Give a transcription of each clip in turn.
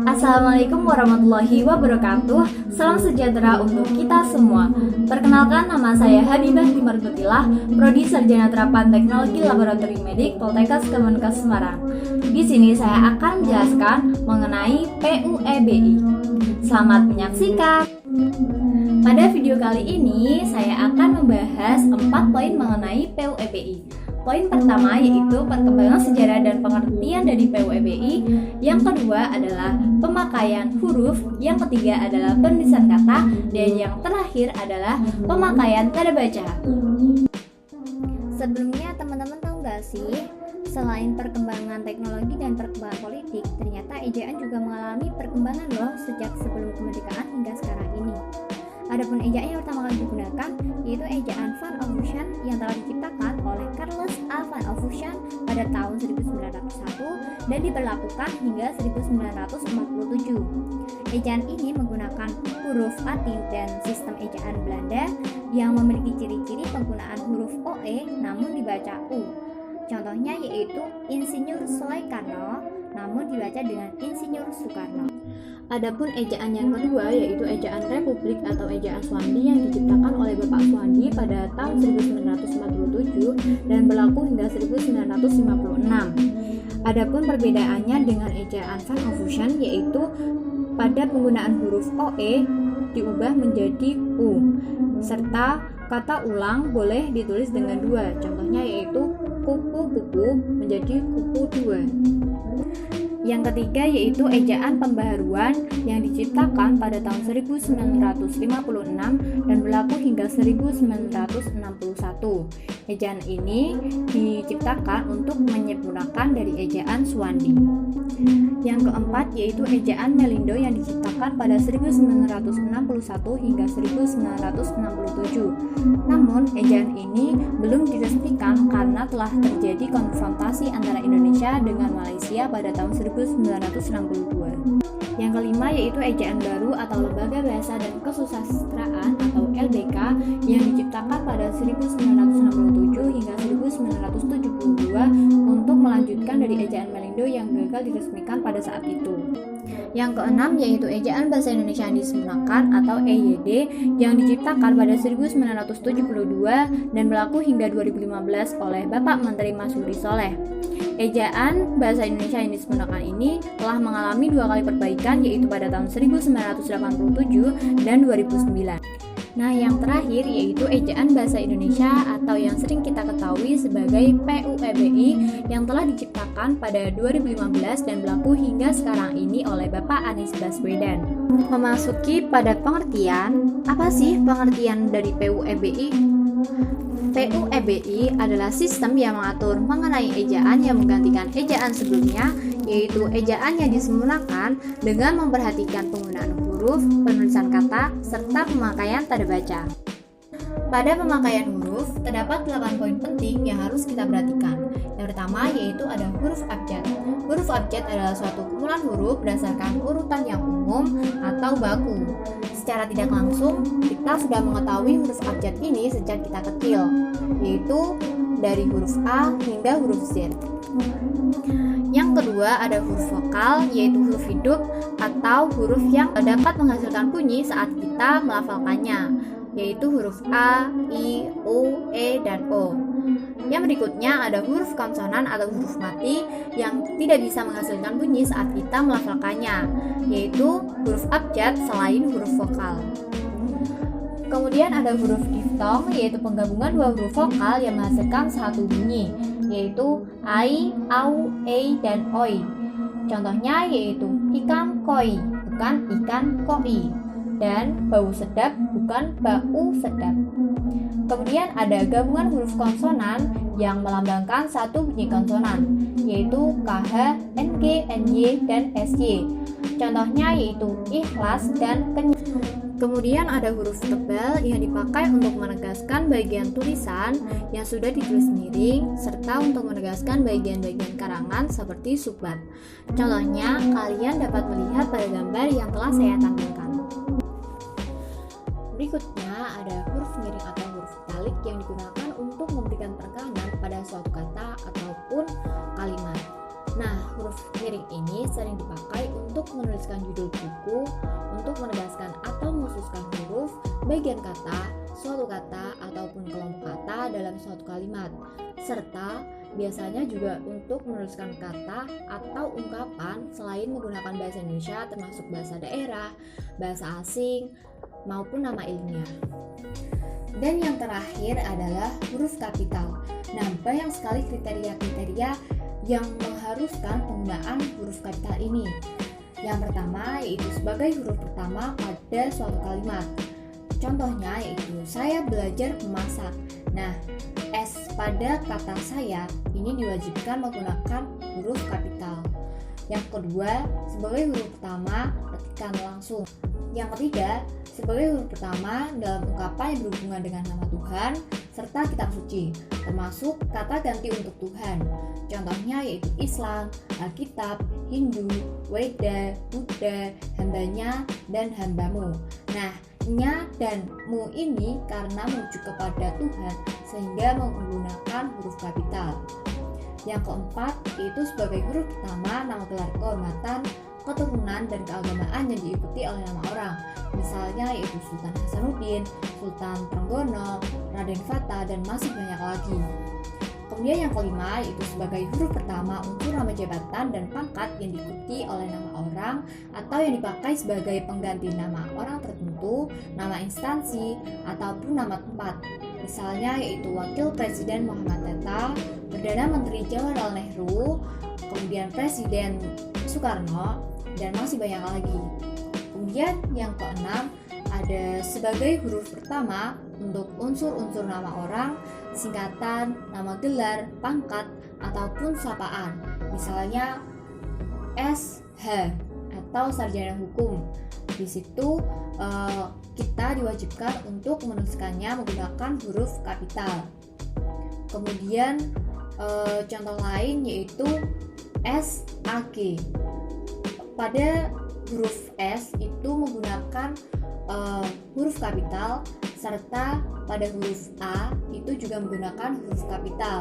Assalamualaikum warahmatullahi wabarakatuh. Salam sejahtera untuk kita semua. Perkenalkan, nama saya Habibah Dimartutillah, Prodi Sarjana Terapan Teknologi Laboratorium Medik Poltekkes Kemenkes Semarang. Di sini saya akan menjelaskan mengenai PUEBI. Selamat menyaksikan. Pada video kali ini saya akan membahas 4 poin mengenai PUEBI. Poin pertama yaitu perkembangan sejarah dan pengertian dari PUEBI. Yang kedua adalah pemakaian huruf. Yang ketiga adalah penulisan kata. Dan yang terakhir adalah pemakaian tanda baca. Sebelumnya teman-teman tahu gak sih, selain perkembangan teknologi dan perkembangan politik, ternyata ejaan juga mengalami perkembangan loh sejak sebelum kemerdekaan hingga sekarang ini. Adapun ejaan yang pertama kali digunakan yaitu ejaan Van Ophusen yang telah diciptakan oleh Charles A. Van Ophusen pada tahun 1901 dan diberlakukan hingga 1947. Ejaan ini menggunakan huruf Latin dan sistem ejaan Belanda yang memiliki ciri-ciri penggunaan huruf OE namun dibaca U. Contohnya yaitu Insinyur Soekarno namun dibaca dengan Insinyur Soekarno. Adapun ejaan yang kedua yaitu ejaan Republik atau ejaan Swandi yang diciptakan oleh Bapak Swandi pada tahun 1947 dan berlaku hingga 1956. Adapun perbedaannya dengan ejaan Van Ophusen yaitu pada penggunaan huruf OE diubah menjadi U, serta kata ulang boleh ditulis dengan 2. Contohnya yaitu kupu-kupu menjadi kupu 2. Yang ketiga yaitu ejaan pembaharuan yang diciptakan pada tahun 1956 dan berlaku hingga 1961. Ejaan ini diciptakan untuk menyempurnakan dari ejaan Swandi. Yang keempat yaitu ejaan Melindo yang diciptakan pada 1961 hingga 1967. Namun ejaan ini belum diresmikan karena telah terjadi konfrontasi antara Indonesia dengan Malaysia pada tahun 1962. Yang kelima yaitu ejaan baru atau Lembaga Bahasa dan Kesusastraan atau LBK yang diciptakan pada 1967 hingga 1972 untuk melanjutkan dari ejaan Melindo yang gagal diresmikan pada saat itu. Yang keenam yaitu ejaan Bahasa Indonesia yang disempurnakan atau EYD yang diciptakan pada 1972 dan berlaku hingga 2015 oleh Bapak Menteri Masudi Soleh. Ejaan Bahasa Indonesia yang disempurnakan ini telah mengalami 2 kali perbaikan yaitu pada tahun 1987 dan 2009. Nah, yang terakhir yaitu ejaan Bahasa Indonesia atau yang sering kita ketahui sebagai PUEBI yang telah diciptakan pada 2015 dan berlaku hingga sekarang ini oleh Bapak Anies Baswedan. Memasuki pada pengertian, apa sih pengertian dari PUEBI? PUEBI adalah sistem yang mengatur mengenai ejaan yang menggantikan ejaan sebelumnya, yaitu ejaan yang disempurnakan dengan memperhatikan penggunaan huruf, penulisan kata, serta pemakaian tanda baca. Pada pemakaian huruf, terdapat 8 poin penting yang harus kita perhatikan. Yang pertama yaitu ada huruf abjad. Huruf abjad adalah suatu kumpulan huruf berdasarkan urutan yang umum atau baku. Secara tidak langsung, kita sudah mengetahui huruf abjad ini sejak kita kecil, yaitu dari huruf A hingga huruf Z. Yang kedua ada huruf vokal, yaitu huruf hidup atau huruf yang dapat menghasilkan bunyi saat kita melafalkannya, yaitu huruf A, I, U, E, dan O. Yang berikutnya ada huruf konsonan atau huruf mati yang tidak bisa menghasilkan bunyi saat kita melafalkannya, yaitu huruf abjad selain huruf vokal. Kemudian ada huruf diftong, yaitu penggabungan 2 huruf vokal yang menghasilkan satu bunyi, yaitu ai, au, e, dan oi. Contohnya yaitu ikan koi, bukan ikan koi, dan bau sedap, bukan bau sedap. Kemudian ada gabungan huruf konsonan yang melambangkan satu bunyi konsonan, yaitu KH, NG, NY, dan SY. Contohnya yaitu ikhlas dan kenyang. Kemudian ada huruf tebal yang dipakai untuk menegaskan bagian tulisan yang sudah ditulis miring, serta untuk menegaskan bagian-bagian karangan seperti subbab. Contohnya, kalian dapat melihat pada gambar yang telah saya tampilkan. Berikutnya ada huruf miring atau huruf italik yang digunakan untuk memberikan penekanan pada suatu kata ataupun kalimat. Nah, huruf miring ini sering dipakai untuk menuliskan judul buku, untuk menegaskan atau mengkhususkan huruf, bagian kata, suatu kata, ataupun kelompok kata dalam suatu kalimat, serta biasanya juga untuk menuliskan kata atau ungkapan selain menggunakan bahasa Indonesia termasuk bahasa daerah, bahasa asing, maupun nama ilmiah. Dan yang terakhir adalah huruf kapital. Nah, banyak sekali kriteria-kriteria yang mengharuskan penggunaan huruf kapital ini. Yang pertama yaitu sebagai huruf pertama pada suatu kalimat. Contohnya yaitu saya belajar memasak. Nah, S pada kata saya ini diwajibkan menggunakan huruf kapital. Yang kedua, sebagai huruf pertama ketikan langsung. Yang ketiga, sebagai huruf pertama dalam ungkapan yang berhubungan dengan nama Tuhan serta kitab suci, termasuk kata ganti untuk Tuhan. Contohnya yaitu Islam, Alkitab, Hindu, Weda, Buddha, hambanya, dan hambamu. Nah, nya dan mu ini karena merujuk kepada Tuhan sehingga menggunakan huruf kapital. Yang keempat yaitu sebagai huruf pertama nama gelar kehormatan, keturunan, dan keagamaan yang diikuti oleh nama orang. Misalnya yaitu Sultan Hasanuddin, Sultan Trenggono, Raden Fata, dan masih banyak lagi. Kemudian yang kelima yaitu sebagai huruf pertama unsur nama jabatan dan pangkat yang diikuti oleh nama orang atau yang dipakai sebagai pengganti nama orang tertentu, nama instansi, ataupun nama tempat. Misalnya yaitu Wakil Presiden Muhammad Hatta, Perdana Menteri Jawaharlal Nehru, kemudian Presiden Soekarno, dan masih banyak lagi. Kemudian yang keenam ada sebagai huruf pertama untuk unsur-unsur nama orang, singkatan, nama gelar, pangkat, ataupun sapaan. Misalnya SH atau sarjana hukum. Di situ kita diwajibkan untuk menuliskannya menggunakan huruf kapital. Kemudian contoh lain yaitu SAG. Pada huruf S itu menggunakan huruf kapital, serta pada huruf A itu juga menggunakan huruf kapital.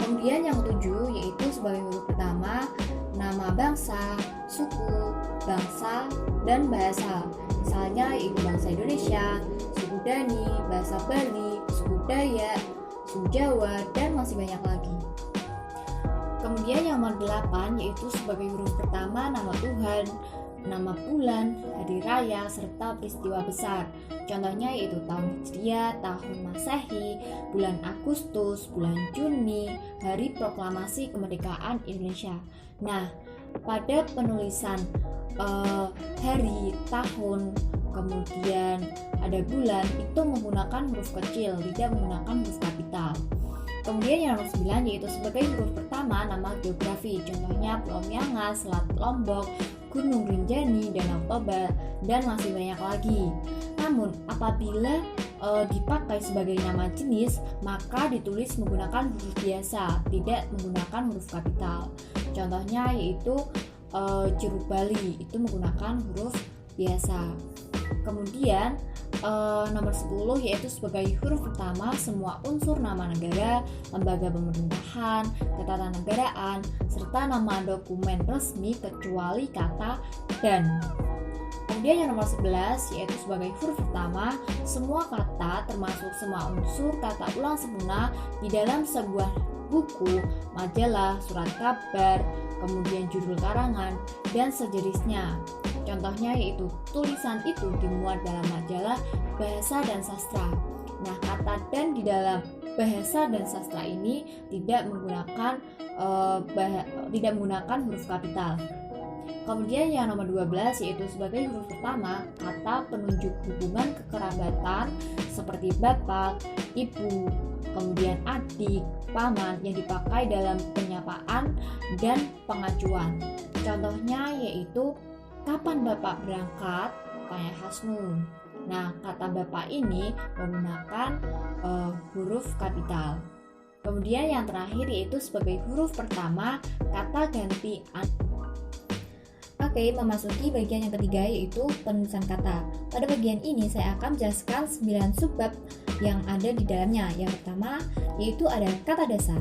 Kemudian yang ketujuh yaitu sebagai huruf pertama nama bangsa, suku, bangsa, dan bahasa. Misalnya yaitu bangsa Indonesia, suku Dani, bahasa Bali, suku Dayak, suku Jawa, dan masih banyak lagi. Kemudian yang nomor 8 yaitu sebagai huruf pertama nama Tuhan, nama bulan, hari raya, serta peristiwa besar. Contohnya yaitu tahun Hijriah, tahun Masehi, bulan Agustus, bulan Juni, hari proklamasi kemerdekaan Indonesia. Nah, pada penulisan hari, tahun, kemudian ada bulan itu menggunakan huruf kecil, tidak menggunakan huruf kapital. Kemudian yang nomor 9 yaitu sebagai huruf pertama nama geografi. Contohnya Pulau Miangas, Selat Lombok, Gunung Rinjani, Danau Toba, dan masih banyak lagi. Namun apabila dipakai sebagai nama jenis, maka ditulis menggunakan huruf biasa, tidak menggunakan huruf kapital. Contohnya yaitu Jeruk Bali itu menggunakan huruf biasa. Kemudian nomor 10 yaitu sebagai huruf pertama semua unsur nama negara, lembaga pemerintahan, ketatanegaraan, serta nama dokumen resmi kecuali kata dan. Kemudian yang nomor 11 yaitu sebagai huruf pertama semua kata termasuk semua unsur kata ulang sempurna di dalam sebuah buku, majalah, surat kabar, kemudian judul karangan, dan sejenisnya. Contohnya yaitu tulisan itu dimuat dalam majalah Bahasa dan Sastra. Nah, kata dan di dalam Bahasa dan Sastra ini tidak menggunakan huruf kapital. Kemudian yang nomor 12 yaitu sebagai huruf pertama kata penunjuk hubungan kekerabatan seperti bapak, ibu, kemudian adik, paman yang dipakai dalam penyapaan dan pengacuan. Contohnya yaitu kapan bapak berangkat? Tanya Hasnu. Nah, kata bapak ini menggunakan huruf kapital. Kemudian yang terakhir yaitu sebagai huruf pertama kata ganti. Oke, memasuki bagian yang ketiga yaitu penulisan kata. Pada bagian ini saya akan menjelaskan 9 subbab yang ada di dalamnya. Yang pertama yaitu ada kata dasar.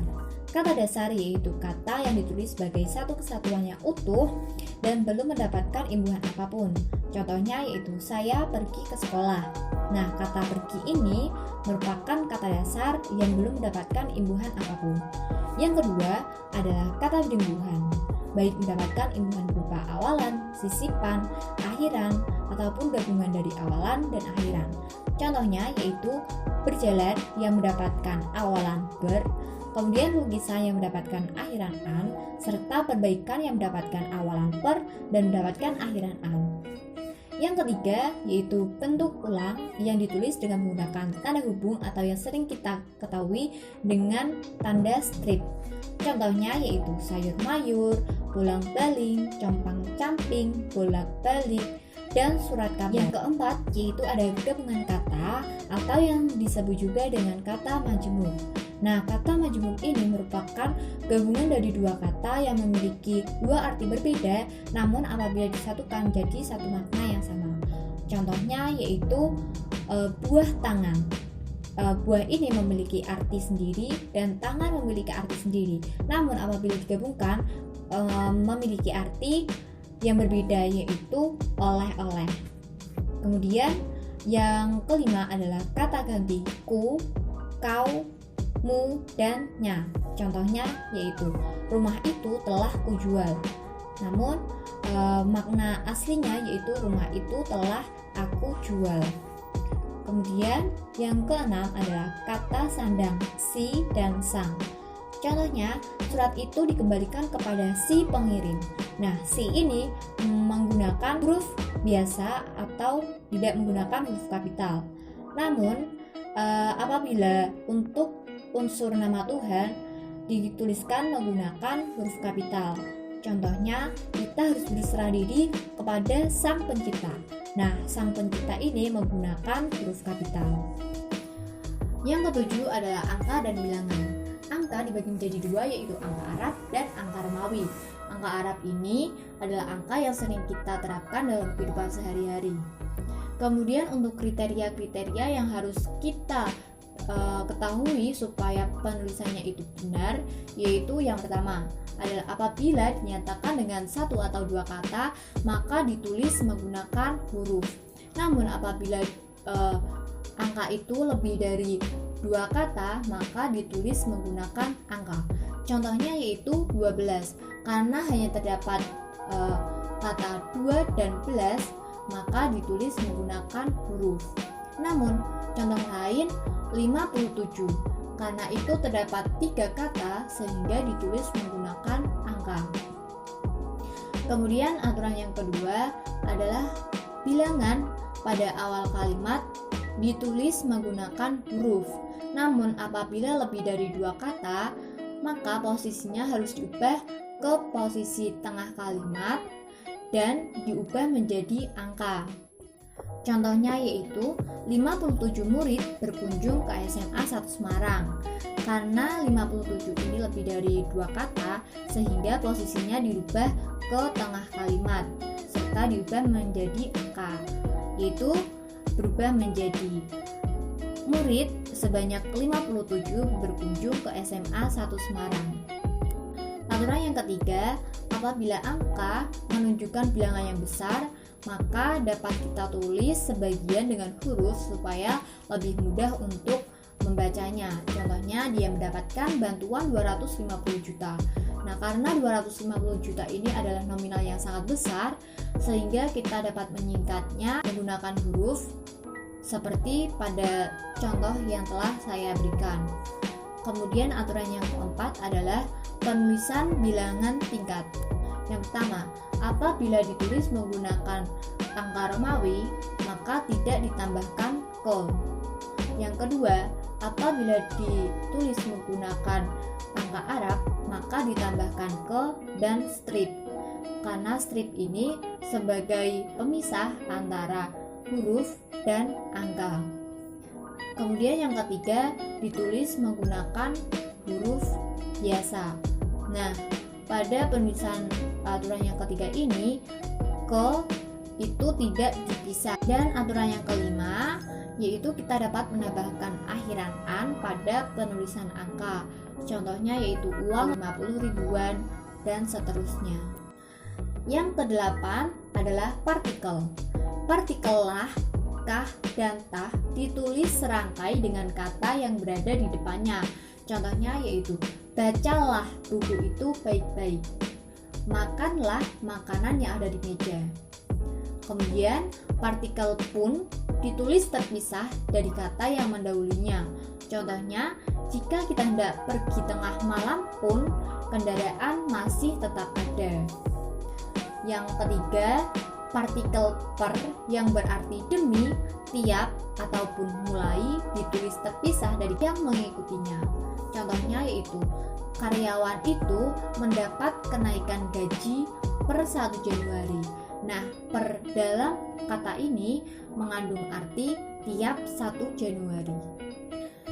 kata dasar yaitu kata yang ditulis sebagai satu kesatuan yang utuh dan belum mendapatkan imbuhan apapun. Contohnya yaitu saya pergi ke sekolah. Nah, kata pergi ini merupakan kata dasar yang belum mendapatkan imbuhan apapun. Yang kedua adalah kata berimbuhan, baik mendapatkan imbuhan berupa awalan, sisipan, akhiran, ataupun gabungan dari awalan dan akhiran. Contohnya yaitu berjalan yang mendapatkan awalan ber, kemudian lukisan yang mendapatkan akhiran an, serta perbaikan yang mendapatkan awalan per dan mendapatkan akhiran an. Yang ketiga yaitu bentuk ulang yang ditulis dengan menggunakan tanda hubung atau yang sering kita ketahui dengan tanda strip. Contohnya yaitu sayur mayur, bolang-baling, compang-camping, bolak-balik, dan surat kabar. Yang keempat yaitu ada gabungan kata atau yang disebut juga dengan kata majmuk. Nah, kata majmuk ini merupakan gabungan dari dua kata yang memiliki dua arti berbeda, namun apabila disatukan jadi satu makna yang sama. Contohnya yaitu buah tangan. Buah ini memiliki arti sendiri dan tangan memiliki arti sendiri. Namun apabila digabungkan memiliki arti yang berbeda yaitu oleh-oleh. Kemudian yang kelima adalah kata ganti ku, kau, mu, dan nya. Contohnya yaitu rumah itu telah kujual. Namun makna aslinya yaitu rumah itu telah aku jual. Kemudian yang keenam adalah kata sandang, si dan sang. Contohnya, surat itu dikembalikan kepada si pengirim. Nah, si ini menggunakan huruf biasa atau tidak menggunakan huruf kapital. Namun, apabila untuk unsur nama Tuhan dituliskan menggunakan huruf kapital. Contohnya, kita harus berserah diri kepada Sang Pencipta. Nah, Sang Pencipta ini menggunakan huruf kapital. Yang ketujuh adalah angka dan bilangan. Angka dibagi menjadi dua, yaitu angka Arab dan angka Romawi. Angka Arab ini adalah angka yang sering kita terapkan dalam kehidupan sehari-hari. Kemudian untuk kriteria-kriteria yang harus kita ketahui supaya penulisannya itu benar, yaitu yang pertama adalah apabila dinyatakan dengan satu atau dua kata maka ditulis menggunakan huruf. Namun apabila angka itu lebih dari dua kata maka ditulis menggunakan angka. Contohnya yaitu 12, karena hanya terdapat kata 2 dan belas maka ditulis menggunakan huruf. Namun contoh lain 57, karena itu terdapat 3 kata sehingga ditulis menggunakan angka. Kemudian aturan yang kedua adalah bilangan pada awal kalimat ditulis menggunakan huruf. Namun apabila lebih dari 2 kata maka posisinya harus diubah ke posisi tengah kalimat dan diubah menjadi angka. Contohnya yaitu 57 murid berkunjung ke SMA 1 Semarang. Karena 57 ini lebih dari 2 kata sehingga posisinya dirubah ke tengah kalimat serta diubah menjadi angka, yaitu berubah menjadi murid sebanyak 57 berkunjung ke SMA 1 Semarang. Aturan yang ketiga, apabila angka menunjukkan bilangan yang besar maka dapat kita tulis sebagian dengan huruf supaya lebih mudah untuk membacanya. Contohnya dia mendapatkan bantuan 250 juta. Nah, karena 250 juta ini adalah nominal yang sangat besar sehingga kita dapat menyingkatnya menggunakan huruf seperti pada contoh yang telah saya berikan. Kemudian aturan yang keempat adalah penulisan bilangan tingkat. Yang pertama, apabila ditulis menggunakan angka Romawi, maka tidak ditambahkan ke. Yang kedua, apabila ditulis menggunakan angka Arab, maka ditambahkan ke dan strip. Karena strip ini sebagai pemisah antara huruf dan angka. Kemudian yang ketiga, ditulis menggunakan huruf biasa. Nah, pada penulisan aturan yang ketiga ini ke itu tidak dipisah. Dan aturan yang kelima yaitu kita dapat menambahkan akhiran an pada penulisan angka. Contohnya yaitu uang 50 ribuan dan seterusnya. Yang kedelapan adalah partikel. Partikel lah, kah, dan tah ditulis serangkai dengan kata yang berada di depannya. Contohnya yaitu bacalah buku itu baik-baik. Makanlah makanan yang ada di meja. Kemudian partikel pun ditulis terpisah dari kata yang mendahulunya. Contohnya, jika kita hendak pergi tengah malam pun kendaraan masih tetap ada. Yang ketiga, partikel per yang berarti demi, tiap, ataupun mulai ditulis terpisah dari yang mengikutinya. Contohnya yaitu karyawan itu mendapat kenaikan gaji per 1 Januari. Nah, per dalam kata ini mengandung arti tiap 1 Januari.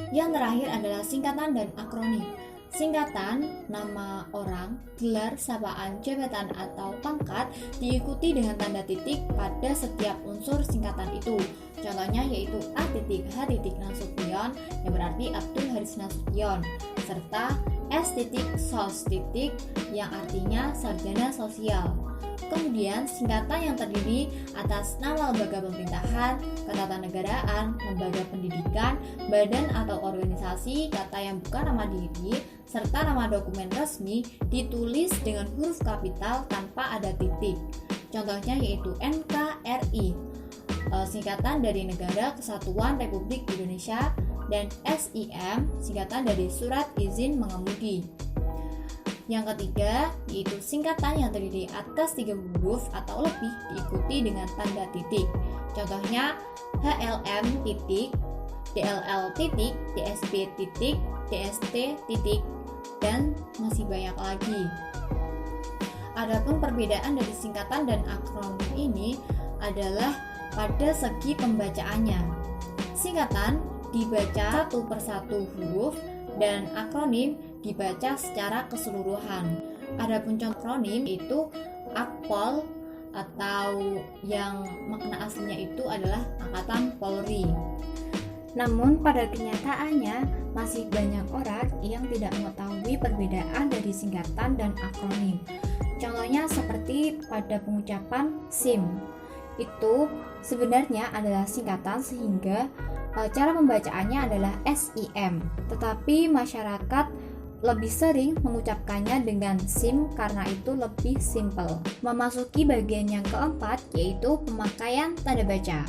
Yang terakhir adalah singkatan dan akronim. Singkatan, nama orang, gelar, sapaan, jabatan, atau pangkat diikuti dengan tanda titik pada setiap unsur singkatan itu. Contohnya yaitu A.H. Nasution yang berarti Abdul Haris Nasution, serta S.Sos yang artinya sarjana sosial. Kemudian singkatan yang terdiri atas nama lembaga pemerintahan, ketatanegaraan, lembaga pendidikan, badan atau organisasi, kata yang bukan nama diri, serta nama dokumen resmi ditulis dengan huruf kapital tanpa ada titik. Contohnya yaitu NKRI, singkatan dari Negara Kesatuan Republik Indonesia, dan SIM, singkatan dari Surat Izin Mengemudi. Yang ketiga, yaitu singkatan yang terdiri atas 3 huruf atau lebih diikuti dengan tanda titik. Contohnya HLM titik, DLL titik, DSP titik, DST titik, dan masih banyak lagi. Adapun perbedaan dari singkatan dan akronim ini adalah pada segi pembacaannya. Singkatan dibaca satu persatu huruf dan akronim dibaca secara keseluruhan. Adapun contoh akronim itu Akpol atau yang makna aslinya itu adalah Angkatan Polri. Namun pada kenyataannya masih banyak orang yang tidak mengetahui perbedaan dari singkatan dan akronim. Contohnya seperti pada pengucapan SIM. Itu sebenarnya adalah singkatan sehingga cara pembacaannya adalah SIM. Tetapi masyarakat lebih sering mengucapkannya dengan SIM karena itu lebih simple. Memasuki bagian yang keempat yaitu pemakaian tanda baca.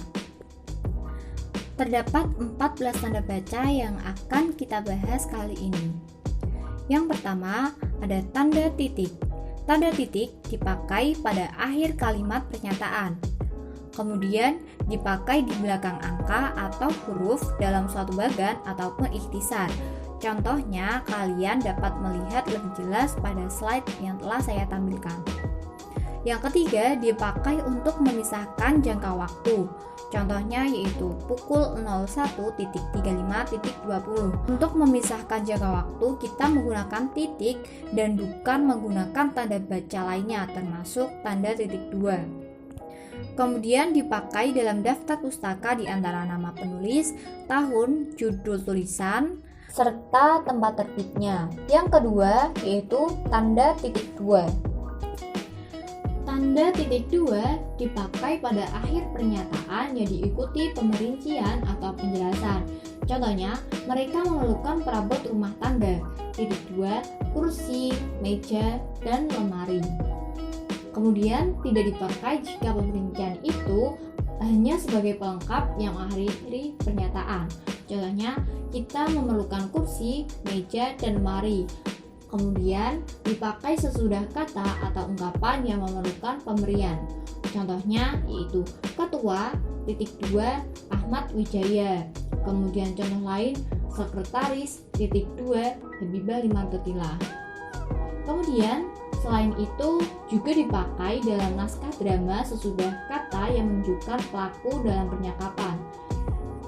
Terdapat 14 tanda baca yang akan kita bahas kali ini. Yang pertama ada tanda titik. Tanda titik dipakai pada akhir kalimat pernyataan. Kemudian dipakai di belakang angka atau huruf dalam suatu bagan ataupun ikhtisar. Contohnya kalian dapat melihat lebih jelas pada slide yang telah saya tampilkan. Yang ketiga dipakai untuk memisahkan jangka waktu. Contohnya yaitu pukul 01.35.20. Untuk memisahkan jangka waktu kita menggunakan titik dan bukan menggunakan tanda baca lainnya termasuk tanda titik 2. Kemudian dipakai dalam daftar pustaka di antara nama penulis, tahun, judul tulisan, serta tempat terbitnya. Yang kedua yaitu tanda titik 2. Tanda titik 2 dipakai pada akhir pernyataan yang diikuti pemerincian atau penjelasan. Contohnya, mereka memerlukan perabot rumah tangga. Titik 2, kursi, meja, dan lemari. Kemudian tidak dipakai jika pemerincian itu hanya sebagai pelengkap yang mengakhiri pernyataan. Contohnya, kita memerlukan kursi, meja, dan lemari. Kemudian dipakai sesudah kata atau ungkapan yang memerlukan pemberian. Contohnya yaitu Ketua, titik 2, Ahmad Wijaya. Kemudian contoh lain, Sekretaris, titik 2, Habibah Limantotilah. Kemudian selain itu juga dipakai dalam naskah drama sesudah kata yang menunjukkan pelaku dalam percakapan.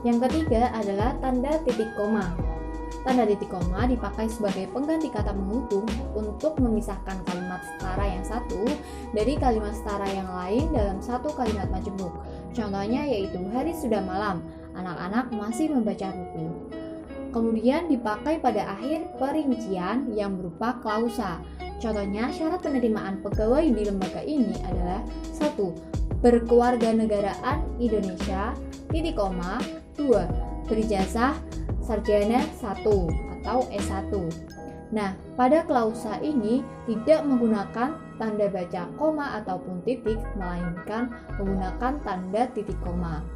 Yang ketiga adalah tanda titik koma. Tanda titik koma dipakai sebagai pengganti kata menghubung untuk memisahkan kalimat setara yang satu dari kalimat setara yang lain dalam satu kalimat majemuk. Contohnya yaitu hari sudah malam, anak-anak masih membaca buku. Kemudian dipakai pada akhir perincian yang berupa klausa. Contohnya, syarat penerimaan pegawai di lembaga ini adalah 1. Berkewarganegaraan Indonesia, 2. Berijazah sarjana 1 atau S1. Nah, pada klausa ini tidak menggunakan tanda baca koma ataupun titik, melainkan menggunakan tanda titik koma.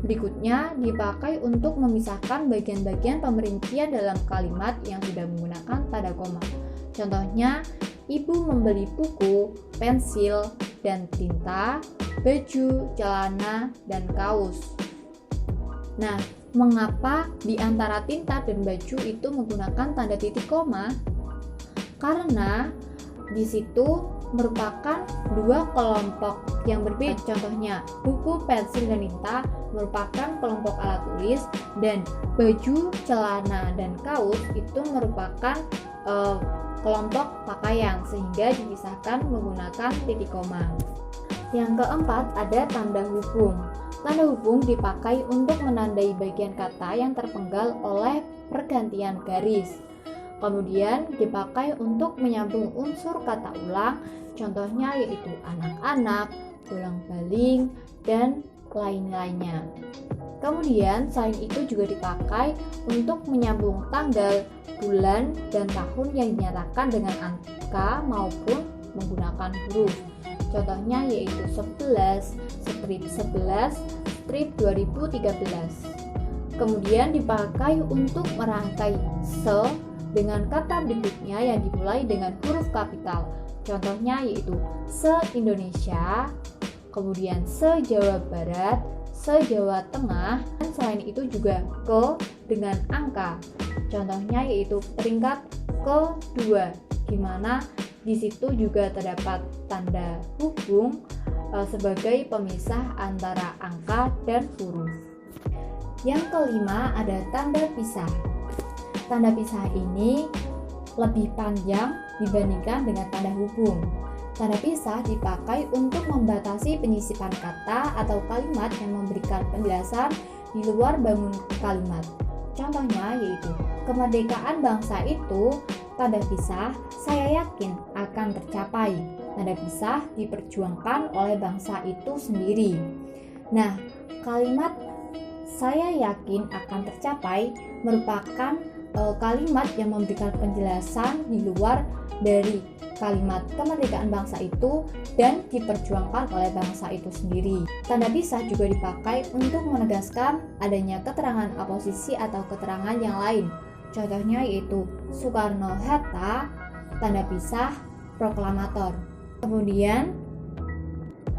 Berikutnya dipakai untuk memisahkan bagian-bagian pemerincian dalam kalimat yang tidak menggunakan tanda koma. Contohnya, ibu membeli buku, pensil, dan tinta, baju, celana, dan kaos. Nah, mengapa di antara tinta dan baju itu menggunakan tanda titik koma? Karena di situ merupakan dua kelompok yang berbeda. Contohnya, buku, pensil, dan tinta merupakan kelompok alat tulis, dan baju, celana, dan kaos itu merupakan kelompok pakaian, sehingga dipisahkan menggunakan titik koma. Yang keempat, ada tanda hubung. Tanda hubung dipakai untuk menandai bagian kata yang terpenggal oleh pergantian garis. Kemudian dipakai untuk menyambung unsur kata ulang, contohnya yaitu anak-anak, ulang-baling, dan lain-lainnya. Kemudian selain itu juga dipakai untuk menyambung tanggal, bulan, dan tahun yang dinyatakan dengan angka maupun menggunakan huruf. Contohnya yaitu 11, strip 11, strip 2013. Kemudian dipakai untuk merangkai se dengan kata berikutnya yang dimulai dengan huruf kapital. Contohnya yaitu se-Indonesia, kemudian se-Jawa Barat, se-Jawa Tengah, dan selain itu juga ke dengan angka. Contohnya yaitu peringkat kedua, di mana di situ juga terdapat tanda hubung sebagai pemisah antara angka dan huruf. Yang kelima ada tanda pisah. Tanda pisah ini lebih panjang dibandingkan dengan tanda hubung. Tanda pisah dipakai untuk membatasi penyisipan kata atau kalimat yang memberikan penjelasan di luar bangun kalimat. Contohnya yaitu kemerdekaan bangsa itu, tanda pisah, saya yakin akan tercapai. Tanda pisah diperjuangkan oleh bangsa itu sendiri. Nah, kalimat saya yakin akan tercapai merupakan kalimat yang memberikan penjelasan di luar dari kalimat kemerdekaan bangsa itu dan diperjuangkan oleh bangsa itu sendiri. Tanda pisah juga dipakai untuk menegaskan adanya keterangan oposisi atau keterangan yang lain. Contohnya yaitu Soekarno-Hatta, tanda pisah proklamator. Kemudian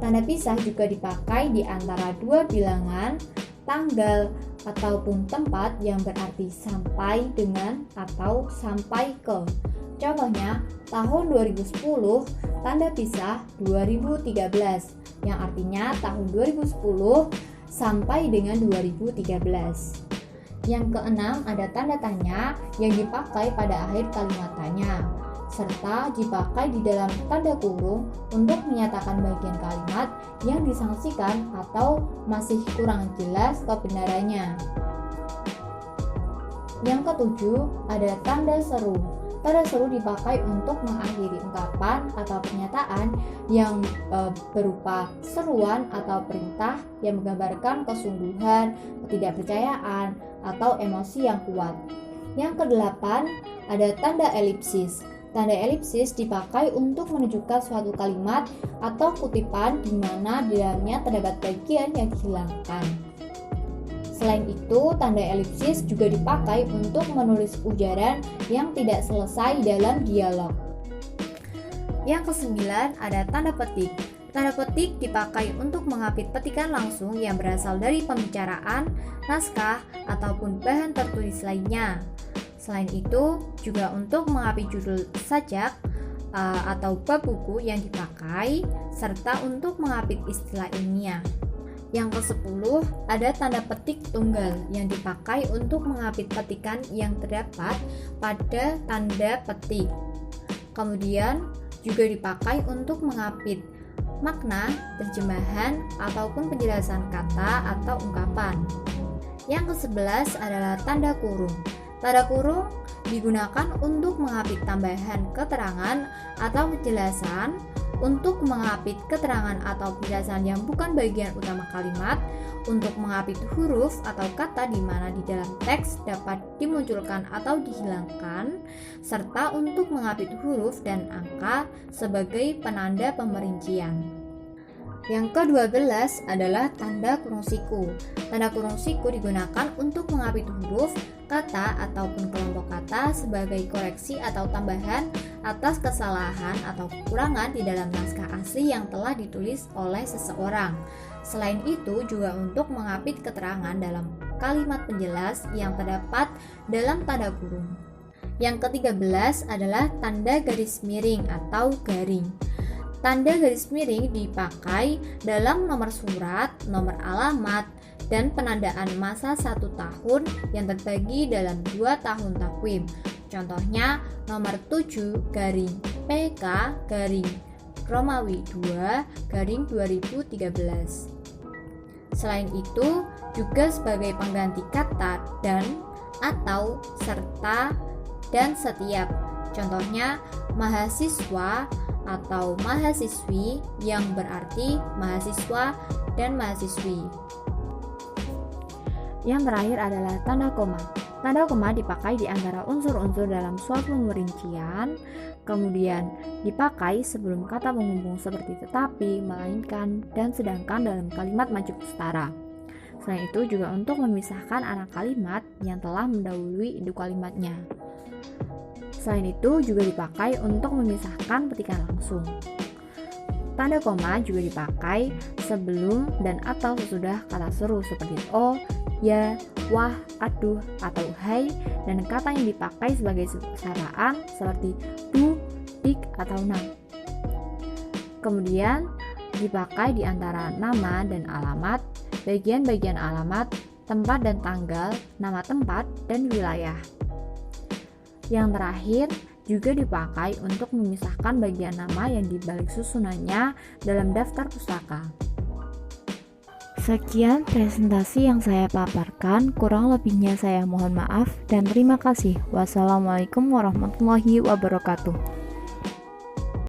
tanda pisah juga dipakai di antara dua bilangan, tanggal, ataupun tempat yang berarti sampai dengan atau sampai ke. Contohnya, tahun 2010, tanda pisah 2013, yang artinya tahun 2010 sampai dengan 2013. Yang keenam ada tanda tanya yang dipakai pada akhir kalimat tanya, serta dipakai di dalam tanda kurung untuk menyatakan bagian kalimat yang disangsikan atau masih kurang jelas kebenarannya. Yang ketujuh ada tanda seru. Tanda seru dipakai untuk mengakhiri ungkapan atau pernyataan yang berupa seruan atau perintah yang menggambarkan kesungguhan, ketidakpercayaan, atau emosi yang kuat. Yang kedelapan ada tanda elipsis. Tanda elipsis dipakai untuk menunjukkan suatu kalimat atau kutipan di mana di dalamnya terdapat bagian yang dihilangkan. Selain itu, tanda elipsis juga dipakai untuk menulis ujaran yang tidak selesai dalam dialog. Yang kesembilan ada tanda petik. Tanda petik dipakai untuk mengapit petikan langsung yang berasal dari pembicaraan, naskah, ataupun bahan tertulis lainnya. Selain itu, juga untuk mengapit judul sajak atau bab buku yang dipakai, serta untuk mengapit istilah ilmiah. Yang ke-10 ada tanda petik tunggal yang dipakai untuk mengapit petikan yang terdapat pada tanda petik. Kemudian juga dipakai untuk mengapit makna, terjemahan, ataupun penjelasan kata atau ungkapan. Yang ke-11 adalah tanda kurung. Tanda kurung digunakan untuk mengapit tambahan keterangan atau penjelasan, untuk mengapit keterangan atau penjelasan yang bukan bagian utama kalimat, untuk mengapit huruf atau kata di mana di dalam teks dapat dimunculkan atau dihilangkan, serta untuk mengapit huruf dan angka sebagai penanda pemerincian. Yang ke-12 adalah tanda kurung siku. Tanda kurung siku digunakan untuk mengapit huruf, kata, ataupun kelompok kata sebagai koreksi atau tambahan atas kesalahan atau kekurangan di dalam naskah asli yang telah ditulis oleh seseorang. Selain itu juga untuk mengapit keterangan dalam kalimat penjelas yang terdapat dalam tanda kurung. Yang ke-13 adalah tanda garis miring atau garing. Tanda garis miring dipakai dalam nomor surat, nomor alamat, dan penandaan masa 1 tahun yang terbagi dalam 2 tahun takwim. Contohnya nomor 7 garing PK garing Romawi 2 garing 2013. Selain itu juga sebagai pengganti kata dan, atau, serta, dan setiap. Contohnya mahasiswa atau mahasiswi yang berarti mahasiswa dan mahasiswi. Yang terakhir adalah tanda koma. Tanda koma dipakai di antara unsur-unsur dalam suatu pemerincian, kemudian dipakai sebelum kata penghubung seperti tetapi, melainkan, dan sedangkan dalam kalimat majemuk setara. Selain itu juga untuk memisahkan anak kalimat yang telah mendahului induk kalimatnya. Selain itu juga dipakai untuk memisahkan petikan langsung. Tanda koma juga dipakai sebelum dan atau sesudah kata seru seperti oh, ya, wah, aduh, atau hai, dan kata yang dipakai sebagai saraan seperti du, dik, atau nang. Kemudian dipakai di antara nama dan alamat, bagian-bagian alamat, tempat dan tanggal, nama tempat, dan wilayah. Yang terakhir juga dipakai untuk memisahkan bagian nama yang dibalik susunannya dalam daftar pustaka. Sekian presentasi yang saya paparkan, kurang lebihnya saya mohon maaf dan terima kasih. Wassalamualaikum warahmatullahi wabarakatuh.